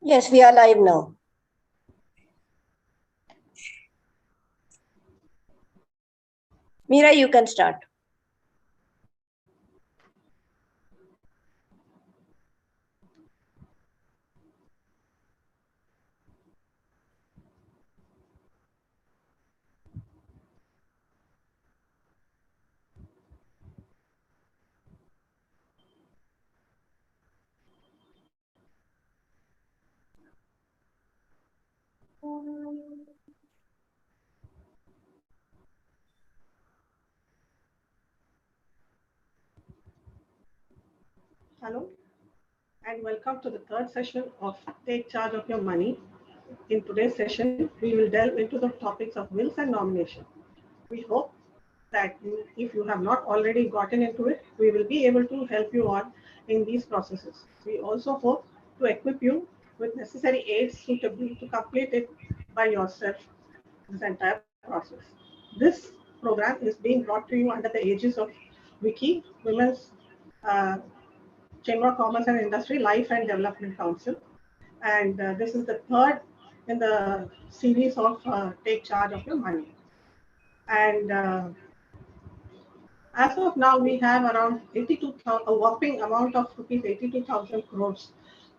Yes, we are live now. Meera, you can start. Hello and welcome to the third session of Take Charge of Your Money. In today's session, we will delve into the topics of wills and nomination. We hope that if you have not already gotten into it, we will be able to help you on in these processes. We also hope to equip you with necessary aids suitable to complete it by yourself, this entire process. This program is being brought to you under the aegis of WICI, Women's uh, Chamber of Commerce and Industry Life and Development Council. And this is the third in the series of Take Charge of Your Money. And as of now, we have around 82,000, a whopping amount of rupees 82,000 crores,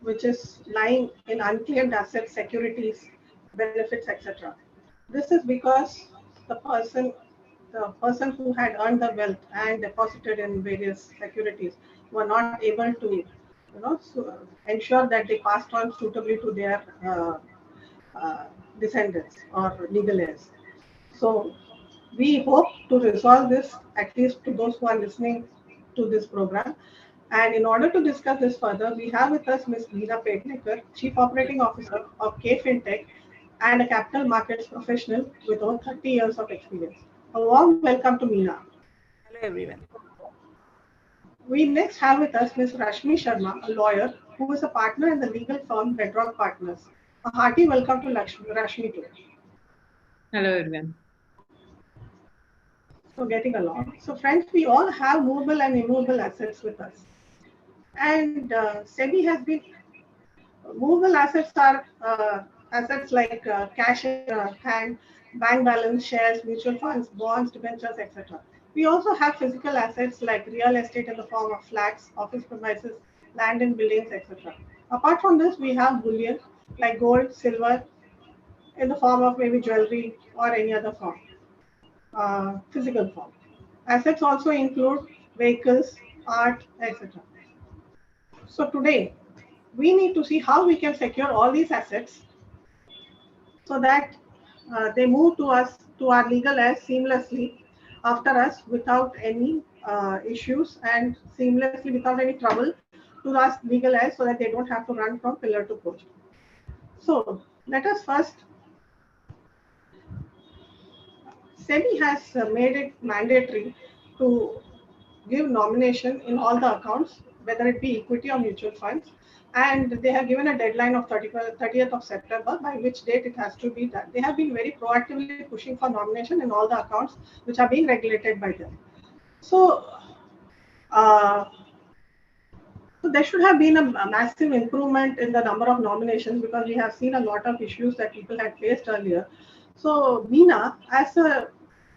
which is lying in unclaimed assets, securities, benefits, etc. This is because the person who had earned the wealth and deposited in various securities were not able to, ensure that they passed on suitably to their descendants or legal heirs. So we hope to resolve this, at least to those who are listening to this program. And in order to discuss this further, we have with us Ms. Meena Pednekar, Chief Operating Officer of K FinTech and a capital markets professional with over 30 years of experience. A warm welcome to Meena. Hello everyone. We next have with us Ms. Rashmi Sharma, a lawyer who is a partner in the legal firm Bedrock Partners. A hearty welcome to Rashmi too. Hello everyone. So getting along. So friends, we all have movable and immovable assets with us. And SEBI has been, movable assets are assets like cash in hand, bank balance, shares, mutual funds, bonds, debentures, etc. We also have physical assets like real estate in the form of flats, office premises, land and buildings, etc. Apart from this, we have bullion like gold, silver, in the form of maybe jewelry or any other form, physical form. Assets also include vehicles, art, etc. So today, we need to see how we can secure all these assets so that they move to us, to our legal heirs seamlessly after us without any issues and seamlessly without any trouble to us legal heirs so that they don't have to run from pillar to post. So let us first, SEBI has made it mandatory to give nomination in all the accounts, whether it be equity or mutual funds. And they have given a deadline of 30th of September, by which date it has to be done. They have been very proactively pushing for nomination in all the accounts which are being regulated by them. So, uh, so there should have been a massive improvement in the number of nominations because we have seen a lot of issues that people had faced earlier. So, Meena, as a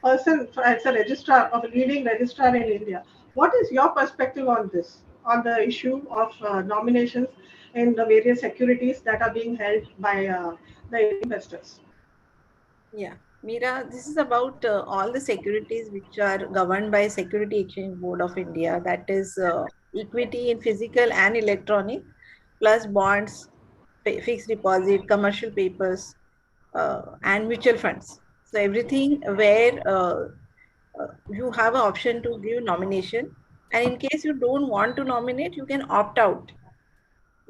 person, as a registrar of a leading registrar in India, what is your perspective on this, on the issue of nominations in the various securities that are being held by the investors? Yeah, Meera, this is about all the securities which are governed by Security Exchange Board of India. That is equity in physical and electronic, plus bonds, fixed deposit, commercial papers, and mutual funds. So everything where you have an option to give nomination, and in case you don't want to nominate, you can opt out.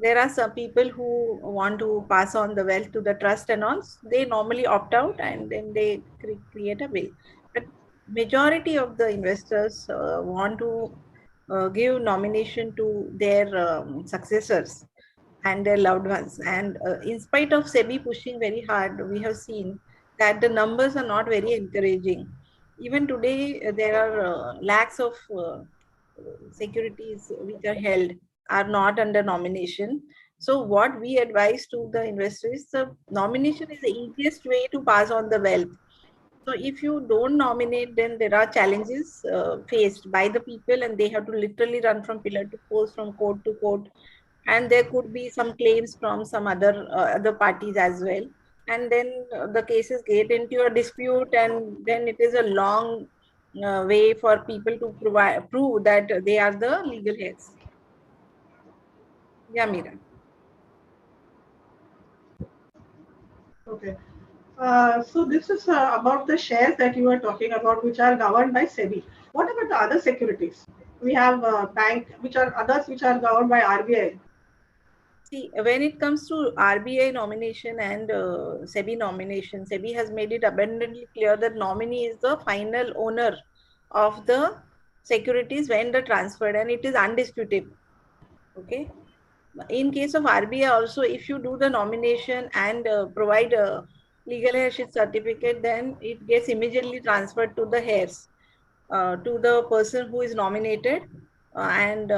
There are some people who want to pass on the wealth to the trust and all. They normally opt out and then they create a will. But majority of the investors want to give nomination to their successors and their loved ones. And in spite of SEBI pushing very hard, we have seen that the numbers are not very encouraging. Even today, there are lakhs of securities which are held are not under nomination. So what we advise to the investors, the nomination is the easiest way to pass on the wealth. So if you don't nominate, then there are challenges faced by the people, and they have to literally run from pillar to post, from court to court, and there could be some claims from some other parties as well. And then the cases get into a dispute, and then it is a long way for people to prove that they are the legal heirs. Yeah, Meera. Okay. So this is about the shares that you were talking about, which are governed by SEBI. What about the other securities? We have bank, which are others, which are governed by RBI. See, when it comes to RBI nomination and SEBI nomination, SEBI has made it abundantly clear that nominee is the final owner of the securities when the transferred, and it is undisputable. Okay. In case of RBI also, if you do the nomination and provide a legal heirship certificate, then it gets immediately transferred to the heirs, to the person who is nominated. And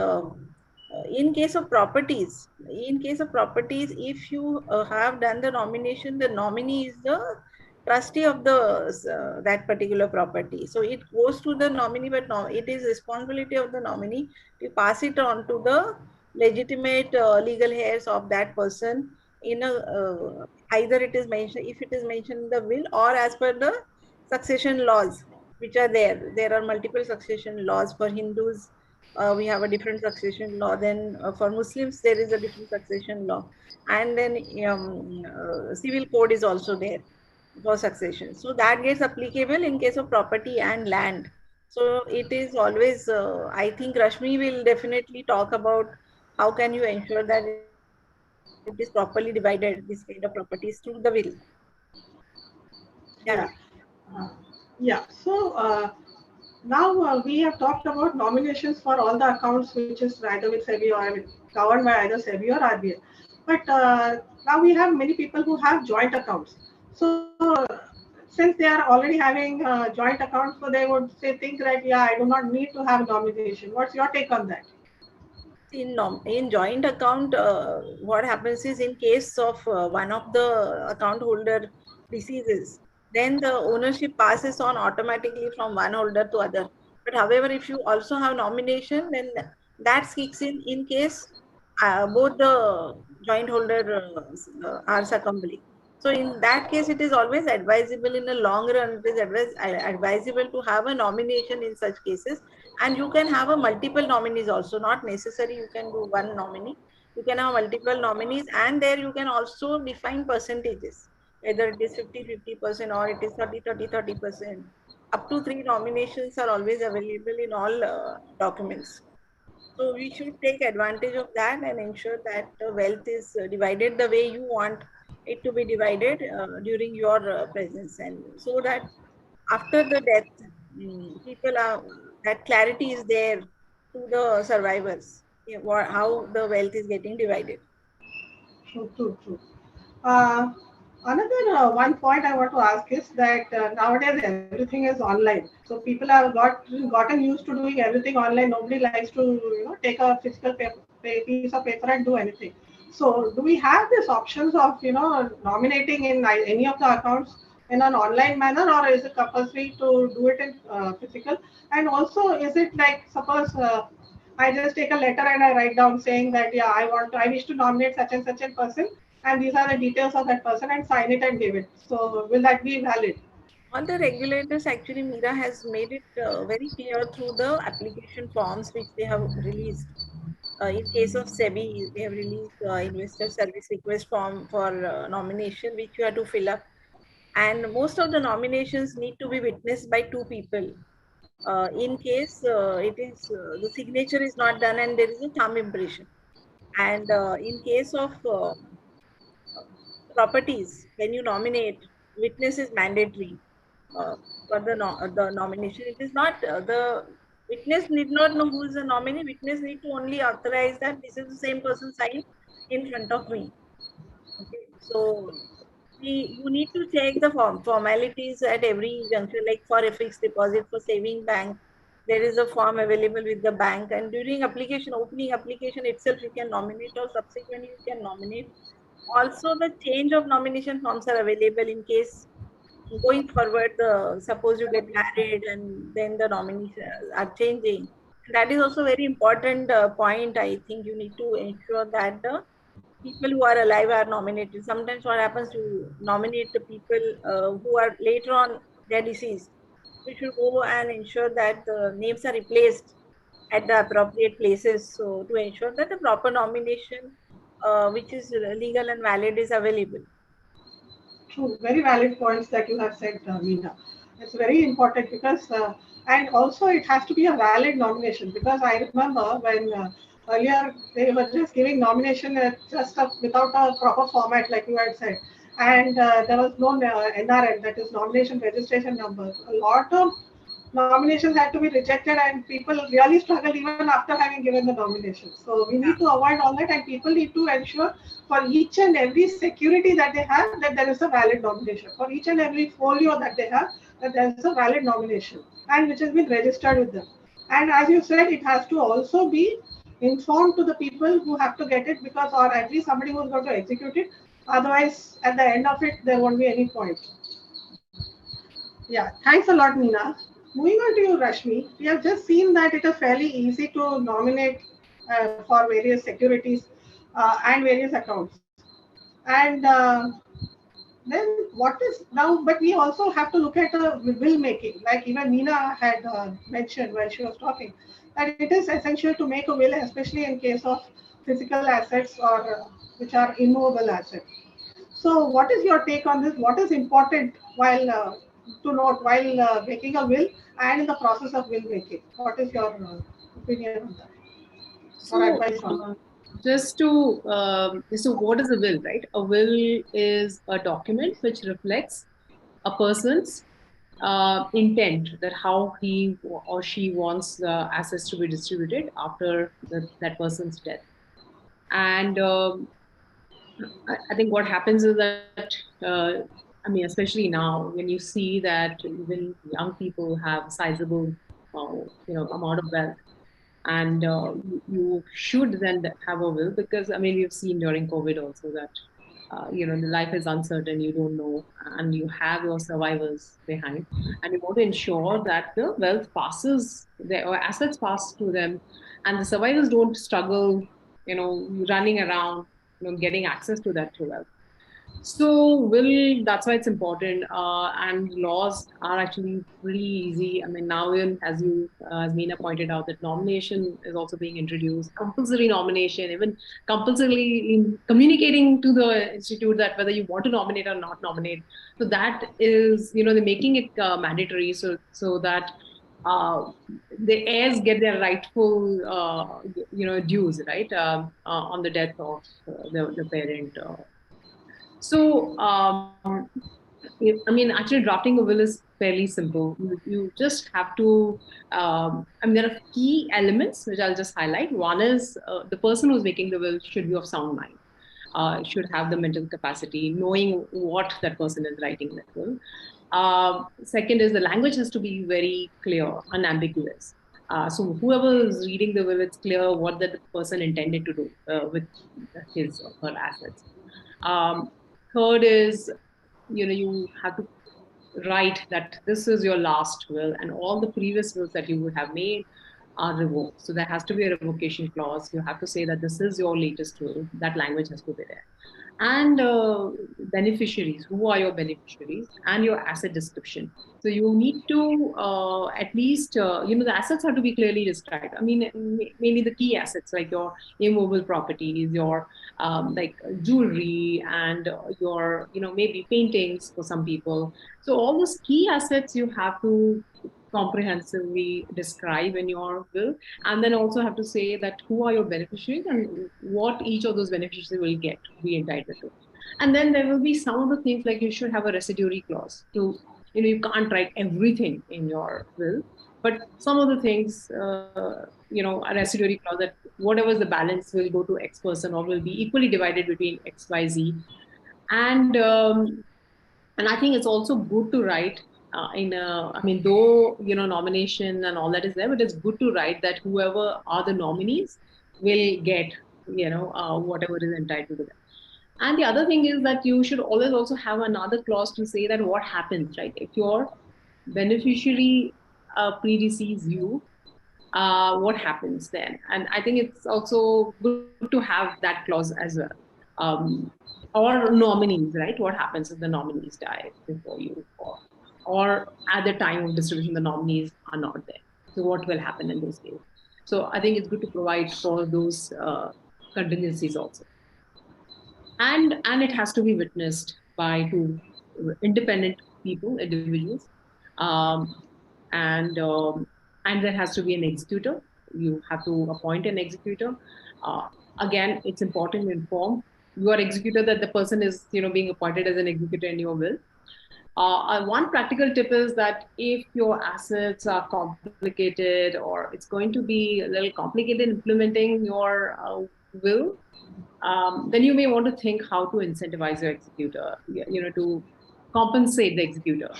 in case of properties, if you have done the nomination, the nominee is the trustee of the that particular property. So it goes to the nominee, but no, it is responsibility of the nominee to pass it on to the legitimate legal heirs of that person in a either it is mentioned, if it is mentioned in the will, or as per the succession laws which are there. There are multiple succession laws. For Hindus, we have a different succession law. Then for Muslims, there is a different succession law. And then civil code is also there for succession. So that gets applicable in case of property and land. So it is always, I think Rashmi will definitely talk about how can you ensure that it is properly divided, this kind of properties through the will. Yeah. Yeah. Uh, yeah. So now we have talked about nominations for all the accounts, which is either with SEBI or governed by either SEBI or RBI. But now we have many people who have joint accounts. So since they are already having joint accounts, so they would say think that yeah, I do not need to have nomination. What's your take on that? In joint account, what happens is, in case of one of the account holder deceases, then the ownership passes on automatically from one holder to other. But however, if you also have nomination, then that kicks in case both the joint holder are succumbing. So in that case, it is always advisable in the long run. It is advisable to have a nomination in such cases, and you can have a multiple nominees also. Not necessary you can do one nominee. You can have multiple nominees, and there you can also define percentages, whether it is 50-50% or it is 30-30-30%. Up to 3 nominations are always available in all documents. So we should take advantage of that and ensure that the wealth is divided the way you want it to be divided during your presence, and so that after the death, people are, that clarity is there to the survivors, yeah, how the wealth is getting divided. True, true, true. Uh, Another one point I want to ask is that nowadays everything is online. So people have gotten used to doing everything online. Nobody likes to take a physical piece of paper and do anything. So do we have these options of nominating in any of the accounts in an online manner, or is it compulsory to do it in physical? And also, is it like suppose I just take a letter and I write down saying that yeah, I wish to nominate such and such a person, and these are the details of that person, and sign it and give it. So will that be valid? All the regulators, actually, Mira has made it very clear through the application forms which they have released. In case of SEBI, they have released investor service request form for nomination, which you have to fill up. And most of the nominations need to be witnessed by 2 people. In case it is the signature is not done and there is a thumb impression. And in case of properties, when you nominate, witness is mandatory for the nomination. It is not the witness need not know who is the nominee. Witness need to only authorize that this is the same person signed in front of me. Okay, so you need to check the formalities at every juncture, like for a fixed deposit, for saving bank. There is a form available with the bank, and during opening application itself, you can nominate, or subsequently you can nominate. Also, the change of nomination forms are available in case going forward, suppose you get married and then the nominations are changing. That is also very important point. I think you need to ensure that the people who are alive are nominated. Sometimes what happens, you nominate the people who are later on they're deceased. We should go and ensure that the names are replaced at the appropriate places. So to ensure that the proper nomination, which is legal and valid, is available. True, very valid points that you have said, Meena. It's very important because, and also it has to be a valid nomination, because I remember when earlier they were just giving nomination without a proper format, like you had said, and there was no NRN, that is nomination registration number. A lot of nominations had to be rejected, and people really struggled even after having given the nomination. So we need to avoid all that, and people need to ensure for each and every security that they have that there is a valid nomination. For each and every folio that they have, that there is a valid nomination and which has been registered with them. And as you said, it has to also be informed to the people who have to get it, because or at least somebody who is going to execute it. Otherwise, at the end of it, there won't be any point. Yeah, thanks a lot, Meena. Moving on to you, Rashmi, we have just seen that it is fairly easy to nominate for various securities and various accounts. And then what is now, but we also have to look at will making, like even Meena had mentioned when she was talking, that it is essential to make a will, especially in case of physical assets or which are immovable assets. So what is your take on this? What is important while to note while making a will and in the process of will making? What is your opinion on that? Or So, advice on that? so what is a will, right? A will is a document which reflects a person's intent, that how he or she wants the assets to be distributed after that person's death. And I think what happens is that, I mean, especially now, when you see that even young people have sizable, amount of wealth, and you should then have a will, because I mean, we've seen during COVID also that the life is uncertain, you don't know, and you have your survivors behind, and you want to ensure that the wealth passes, or assets pass to them, and the survivors don't struggle, running around, getting access to that wealth. So will, that's why it's important, and laws are actually pretty easy. I mean, now even as Meena pointed out, that nomination is also being introduced, compulsory nomination, even compulsorily in communicating to the institute that whether you want to nominate or not nominate. So that is, they're making it mandatory, so that the heirs get their rightful, dues, right, on the death of the parent. So, I mean, actually, drafting a will is fairly simple. You just have to, I mean, there are key elements which I'll just highlight. One is the person who's making the will should be of sound mind, should have the mental capacity, knowing what that person is writing that will. Second is the language has to be very clear, unambiguous. So whoever is reading the will, it's clear what that person intended to do with his or her assets. Third is, you have to write that this is your last will, and all the previous wills that you would have made are revoked. So there has to be a revocation clause. You have to say that this is your latest will. That language has to be there. And beneficiaries, who are your beneficiaries, and your asset description. So you need to at least, the assets have to be clearly described. I mean, mainly the key assets like your immovable properties, your like jewelry, and your, maybe paintings for some people. So all those key assets you have to comprehensively describe in your will, and then also have to say that who are your beneficiaries and what each of those beneficiaries will be entitled to. And then there will be some of the things like you should have a residuary clause to, you can't write everything in your will, but some of the things, a residuary clause that whatever is the balance will go to X person or will be equally divided between X, Y, Z. And I think it's also good to write I mean, though, nomination and all that is there, but it's good to write that whoever are the nominees will get, whatever is entitled to them. And the other thing is that you should always also have another clause to say that what happens, right? If your beneficiary predeceases you, what happens then? And I think it's also good to have that clause as well. Or nominees, right? What happens if the nominees die before you, or at the time of distribution, the nominees are not there? So what will happen in those cases? So I think it's good to provide for those contingencies also. And it has to be witnessed by two independent people, individuals, and there has to be an executor. You have to appoint an executor. Again, it's important to inform your executor that the person is, being appointed as an executor in your will. One practical tip is that if your assets are complicated, or it's going to be a little complicated implementing your will, then you may want to think how to incentivize your executor, to compensate the executor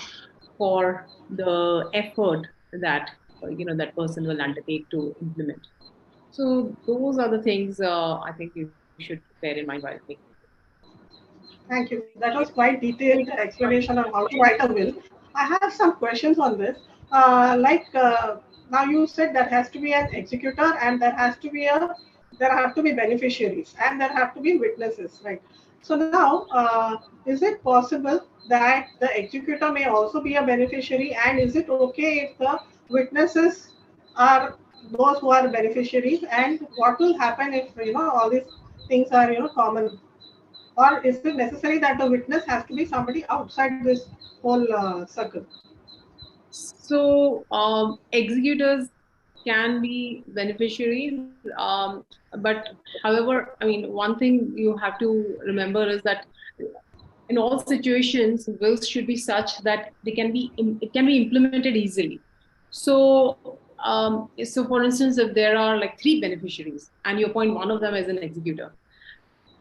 for the effort that that person will undertake to implement. So those are the things I think you should bear in mind while making. Thank you. That was quite detailed explanation on how to write a will. I have some questions on this. Now you said there has to be an executor, and there have to be beneficiaries, and there have to be witnesses, right? So now, is it possible that the executor may also be a beneficiary, and is it okay if the witnesses are those who are beneficiaries? And what will happen if all these things are common? Or is it necessary that the witness has to be somebody outside this whole circle? So executors can be beneficiaries, but however, I mean, one thing you have to remember is that in all situations, wills should be such that it can be implemented easily. So, for instance, if there are like 3 beneficiaries and you appoint one of them as an executor,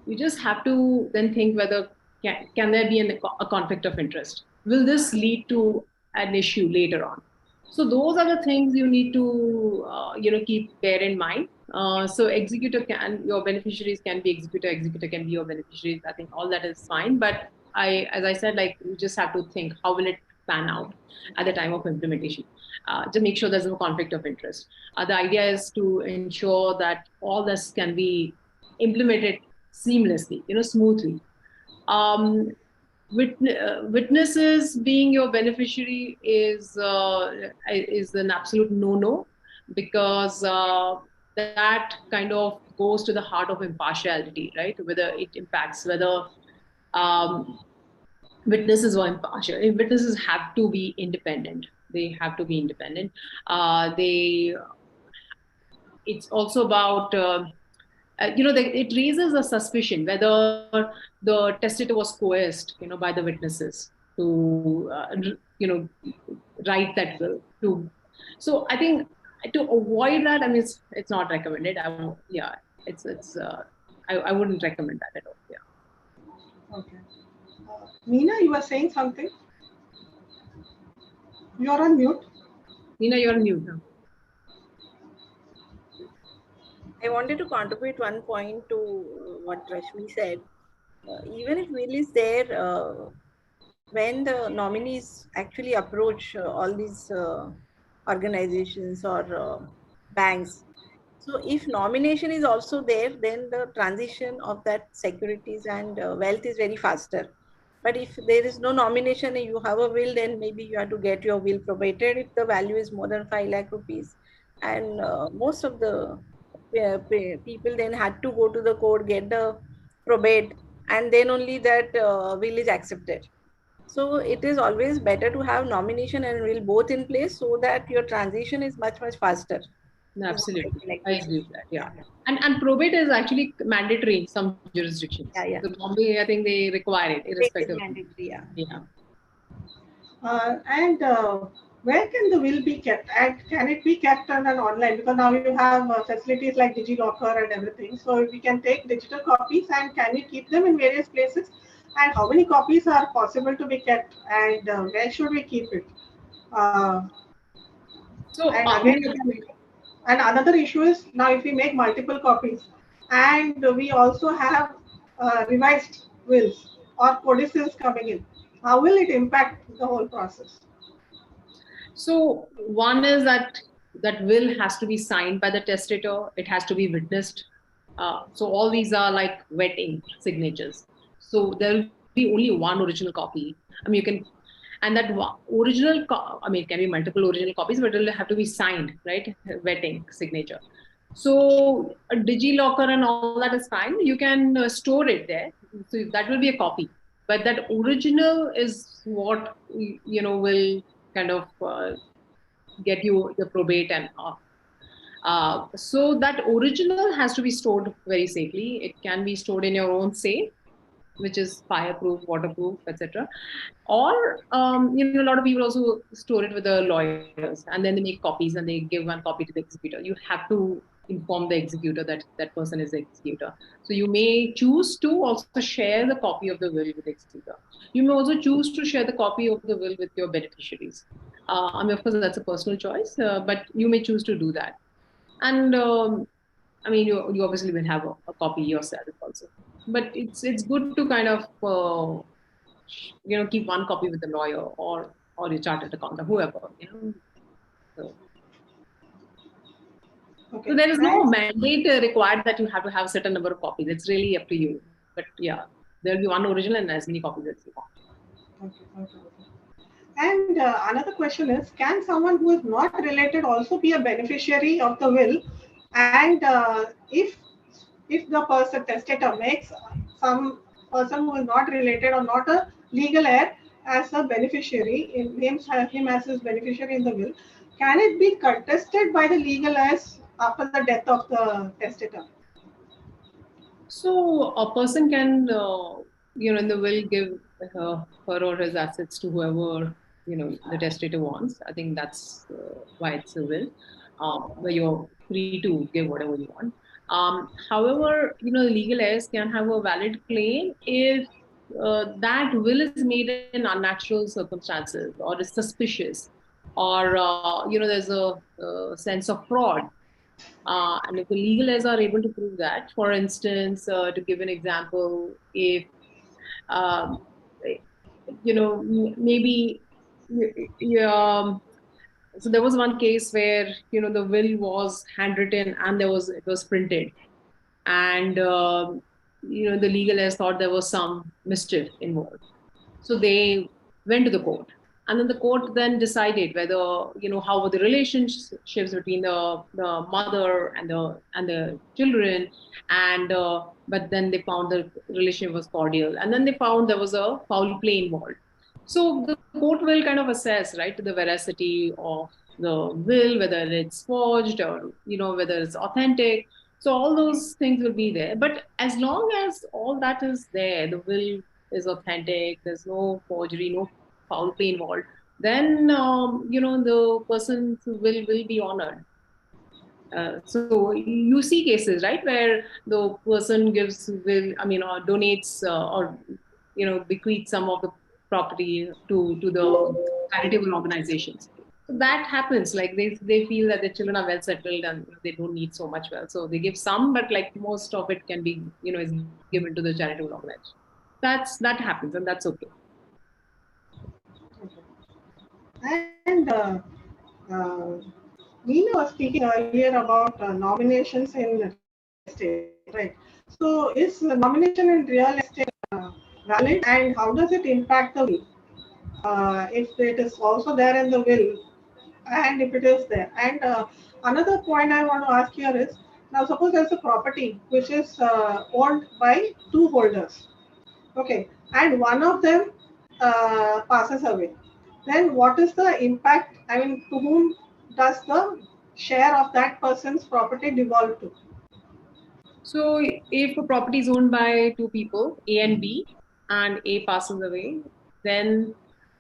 you just have to then think whether can there be a conflict of interest? Will this lead to an issue later on? So those are the things you need to bear in mind. So your beneficiaries can be executor can be your beneficiaries. I think all that is fine. But as I said, like, you just have to think how will it pan out at the time of implementation to make sure there's no conflict of interest. The idea is to ensure that all this can be implemented seamlessly, smoothly. Witnesses being your beneficiary is an absolute no-no, because that kind of goes to the heart of impartiality, right? Whether it impacts whether witnesses are impartial. Witnesses have to be independent. They have to be independent. It's also about it raises a suspicion whether the testator was coerced, by the witnesses to, write that will. So I think to avoid that, I mean, it's not recommended. I wouldn't recommend that at all. Yeah. Okay. Meena, you were saying something. You're on mute. Meena, you're on mute now. I wanted to contribute one point to what Rashmi said. Even if will is there, when the nominees actually approach all these organizations or banks, so if nomination is also there, then the transition of that securities and wealth is very faster. But if there is no nomination and you have a will, then maybe you have to get your will probated if the value is more than 5 lakh rupees. And most of the people then had to go to the court, get the probate, and then only that will is accepted. So it is always better to have nomination and will both in place so that your transition is much faster. Absolutely, I agree with that. Yeah, and probate is actually mandatory in some jurisdictions. Yeah. So Bombay, I think they require it irrespective. Mandatory, yeah. Where can the will be kept? And can it be kept on an online? Because now you have facilities like DigiLocker and everything. So we can take digital copies, and can we keep them in various places? and how many copies are possible to be kept, and where should we keep it? Uh, So, and again, and another issue is now if we make multiple copies and we also have revised wills or codicils coming in, how will it impact the whole process? so one is that that will has to be signed by the testator. It has to be witnessed. So all these are like wet ink signatures. So there will be only one original copy. I mean, you can, and that I mean, it can be multiple original copies, but it will have to be signed, right? Wet ink signature. So a DigiLocker and all that is fine. You can store it there. So that will be a copy. But that original is what will kind of get you the probate and so that original has to be stored very safely. It can be stored in your own safe, which is fireproof, waterproof, etc. Or a lot of people also store it with the lawyers, and then they make copies and they give one copy to the executor. You have to inform the executor that that person is the executor. So you may choose to also share the copy of the will with the executor. You may also choose to share the copy of the will with your beneficiaries. I mean, of course, that's a personal choice, but you may choose to do that. And I mean, you obviously will have a copy yourself also. But it's good to kind of keep one copy with the lawyer or your chartered accountant, whoever. So, Okay. so there is no mandate required that you have to have a certain number of copies. It's really up to you. But yeah, there'll be one original and as many copies as you want. Okay. And another question is, can someone who is not related also be a beneficiary of the will? And if the person testator makes some person who is not related or not a legal heir as a beneficiary, names him as his beneficiary in the will, can it be contested by the legal heirs after the death of the testator? So a person can, in the will give her or his assets to whoever, the testator wants. I think that's why it's a will, where you're free to give whatever you want. However, the legal heirs can have a valid claim if that will is made in unnatural circumstances or is suspicious, or there's a sense of fraud. And if the legal heirs are able to prove that, for instance, to give an example, if um, maybe so there was one case where the will was handwritten and it was printed, and the legal heirs thought there was some mischief involved, so they went to the court, and then the court then decided whether how were the relationships between the mother and the children, and but then they found the relationship was cordial, and then they found there was a foul play involved. So the court will kind of assess, right, the veracity of the will, whether it's forged or whether it's authentic. So all those things will be there. But as long as all that is there, the will is authentic, there's no forgery, no foul play involved, then the person's will be honored. So you see cases, right, where the person gives will, I mean, or donates or bequeaths some of the property to the charitable organizations. So that happens. Like they feel that the children are well settled and they don't need so much wealth, so they give some, but like most of it can be is given to the charitable organization. That happens, and that's okay. And Neena was speaking earlier about nominations in real estate, right? So is nomination in real estate valid, and how does it impact the will? If it is also there in the will, and if it is there. And another point I want to ask here is, now suppose there's a property which is owned by two holders, okay, and one of them passes away. Then what is the impact? I mean, to whom does the share of that person's property devolve to? So if a property is owned by two people, A and B, and A passes away, then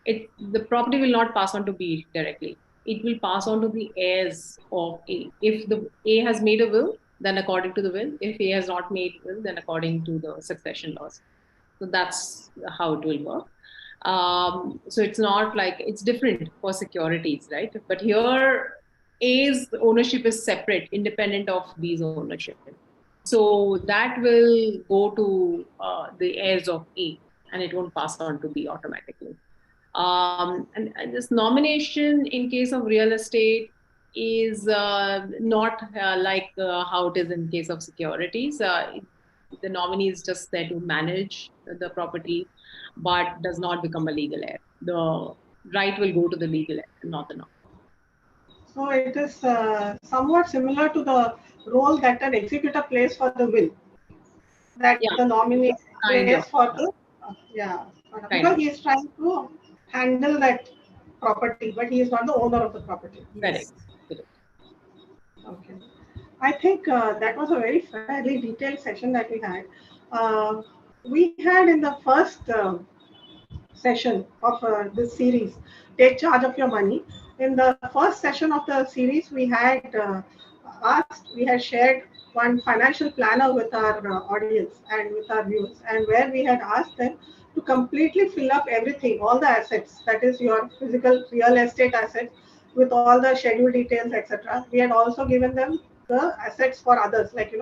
the property will not pass on to B directly. It will pass on to the heirs of A. If the A has made a will, then according to the will. If A has not made will, then according to the succession laws. So that's how it will work. So it's not like it's different for securities, right? But here, A's ownership is separate, independent of B's ownership. So that will go to the heirs of A, and it won't pass on to B automatically. And this nomination in case of real estate is not like how it is in case of securities. The nominee is just there to manage the property, but does not become a legal heir. The right will go to the legal heir, not the nominee. So it is somewhat similar to the role that an executor plays for the will, that Yeah, the nominee kind plays of. for the, yeah, Kind because of. he is trying to handle that property, but he is not the owner of the property. Correct. Okay. I think that was a very fairly detailed session that we had. We had in the first session of this series, Take Charge of Your Money. In the first session of the series, we had shared one financial planner with our audience and with our viewers, and where we had asked them to completely fill up everything, all the assets, that is your physical real estate assets, with all the schedule details, etc. We had also given them the assets for others, like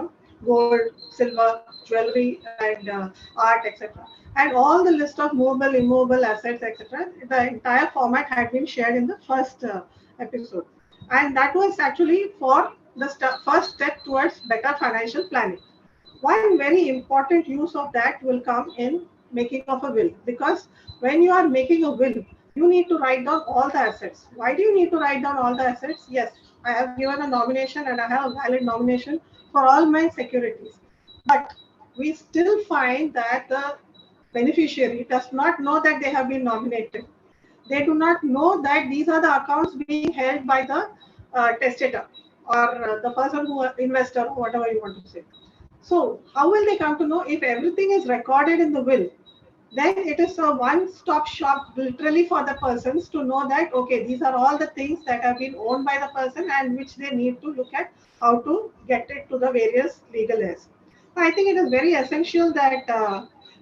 gold, silver, jewelry, and art, etc. And all the list of movable, immovable assets, etc. The entire format had been shared in the first episode, and that was actually for the first step towards better financial planning. One very important use of that will come in making of a will, because when you are making a will, you need to write down all the assets. Why do you need to write down all the assets? Yes, I have given a nomination and I have a valid nomination for all my securities, but we still find that the beneficiary does not know that they have been nominated. They do not know that these are the accounts being held by the testator, or the person who investor, or whatever you want to say. So how will they come to know? If everything is recorded in the will, then it is a one-stop shop literally for the persons to know that, okay, these are all the things that have been owned by the person and which they need to look at how to get it to the various legal heirs. I think it is very essential that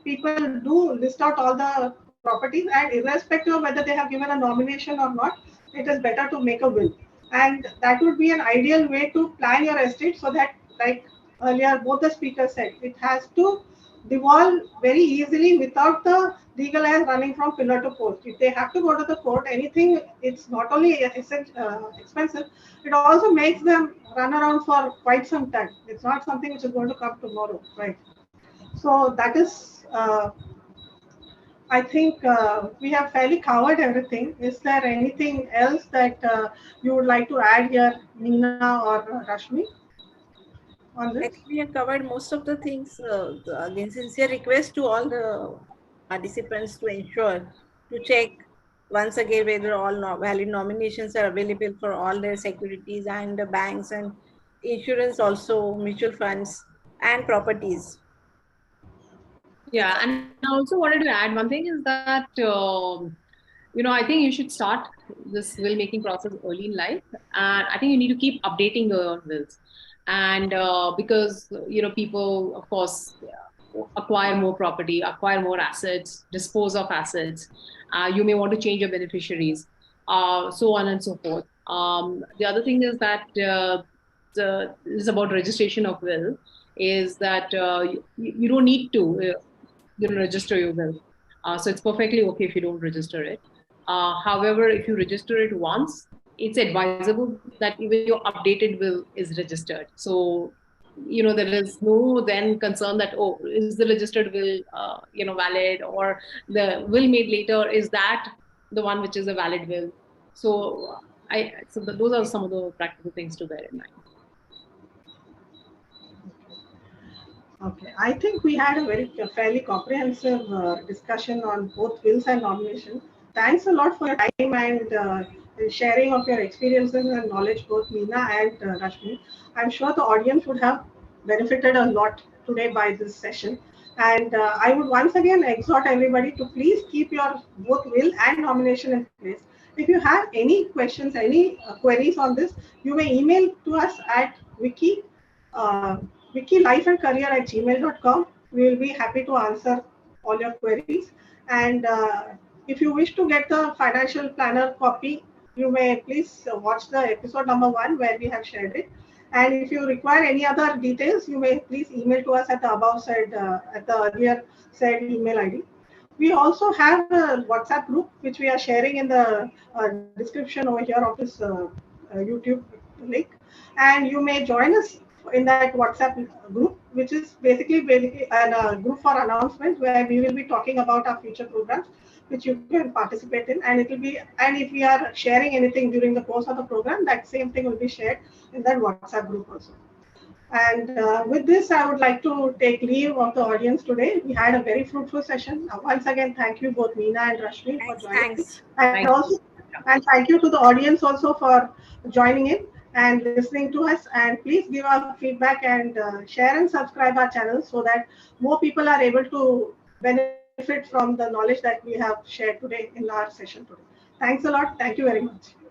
people do list out all the properties, and irrespective of whether they have given a nomination or not, it is better to make a will. And that would be an ideal way to plan your estate, so that, like earlier both the speakers said, it has to devolve very easily without the legal heirs running from pillar to post. If they have to go to the court, anything, it's not only expensive, it also makes them run around for quite some time. It's not something which is going to come tomorrow, right? So that is, I think we have fairly covered everything. Is there anything else that you would like to add here, Neena or Rashmi, on I this? think we have covered most of the things. Again, sincere request to all the participants to ensure to check once again whether all valid nominations are available for all their securities and the banks and insurance, also mutual funds and properties. Yeah, and I also wanted to add one thing is that I think you should start this will making process early in life, and I think you need to keep updating your wills, and because people, of course, acquire more property, acquire more assets, dispose of assets. You may want to change your beneficiaries, so on and so forth. The other thing is that this is about registration of will. Is that you don't need to register your will. So it's perfectly okay if you don't register it. However, if you register it once, it's advisable that even your updated will is registered. So, there is no then concern that, oh, is the registered will, valid, or the will made later, is that the one which is a valid will? So, those are some of the practical things to bear in mind. Okay, I think we had a fairly comprehensive discussion on both wills and nomination. Thanks a lot for your time and sharing of your experiences and knowledge, both Meena and Rashmi. I'm sure the audience would have benefited a lot today by this session. And I would once again exhort everybody to please keep your both will and nomination in place. If you have any questions, any queries on this, you may email to us at wikilifeandcareer@gmail.com. We will be happy to answer all your queries. And if you wish to get the financial planner copy, you may please watch the episode number 1 where we have shared it. And if you require any other details, you may please email to us at the above said, at the earlier said email ID. We also have a WhatsApp group which we are sharing in the description over here of this YouTube link, and you may join us in that WhatsApp group, which is basically a group for announcements where we will be talking about our future programs, which you can participate in, and it will be, and if we are sharing anything during the course of the program, that same thing will be shared in that WhatsApp group also. And with this, I would like to take leave of the audience today. We had a very fruitful session. Once again, thank you both Meena and Rashmi for joining. Thanks. And Thank also, and thank you to the audience also for joining in and listening to us. And please give our feedback and share and subscribe our channel so that more people are able to benefit from the knowledge that we have shared today in our session today. Thanks a lot. Thank you very much.